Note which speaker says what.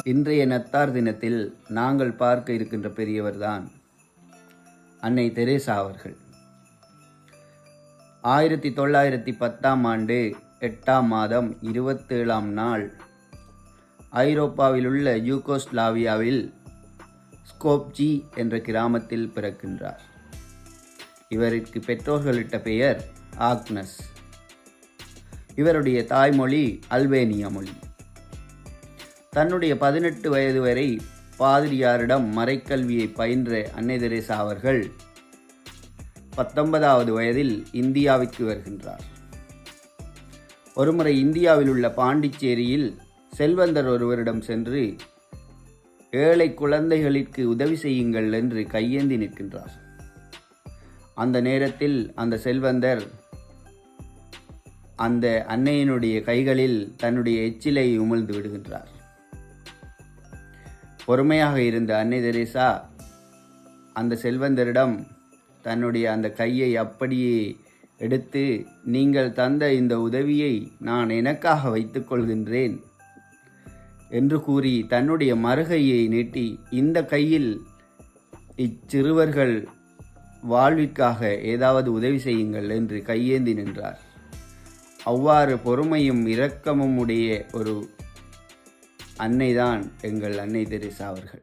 Speaker 1: இன்றைய நத்தார் தினத்தில் நாங்கள் பார்க்க இருக்கின்ற பெரியவர்தான் அன்னை தெரேசா அவர்கள். 1910ஆம் ஆண்டு 8ஆம் மாதம் 27ஆம் நாள் ஐரோப்பாவில் உள்ள யூகோஸ்லாவியாவில் ஸ்கோப்ஜி என்ற கிராமத்தில் பிறக்கின்றார். இவருக்கு பெற்றோர்களிட்ட பெயர் ஆக்னஸ். இவருடைய தாய்மொழி அல்பேனிய மொழி. தன்னுடைய 18 வயது வரை பாதிரியாரிடம் மறைக்கல்வியை பயின்ற அன்னை தெரேசா அவர்கள் 19வது வயதில் இந்தியாவிற்கு வருகின்றார். ஒருமுறை இந்தியாவில் உள்ள பாண்டிச்சேரியில் செல்வந்தர் ஒருவரிடம் சென்று ஏழை குழந்தைகளுக்கு உதவி செய்யுங்கள் என்று கையேந்தி நிற்கின்றார். அந்த நேரத்தில் அந்த செல்வந்தர் அந்த அன்னையினுடைய கைகளில் தன்னுடைய எச்சிலை உமிழ்ந்து விடுகின்றார். பொறுமையாக இருந்த அன்னை தெரேசா அந்த செல்வந்தரிடம் தன்னுடைய அந்த கையை அப்படியே எடுத்து, நீங்கள் தந்த இந்த உதவியை நான் எனக்காக வைத்துக் கொள்கின்றேன் என்று கூறி தன்னுடைய மறுகையை நீட்டி, இந்த கையில் இச்சிறுவர்கள் வாழ்விற்காக ஏதாவது உதவி செய்யுங்கள் என்று கையேந்தி நின்றார். அவ்வாறு பொறுமையும் இரக்கமும் உடைய ஒரு அன்னைதான் எங்கள் அன்னை தெரேசா அவர்கள்.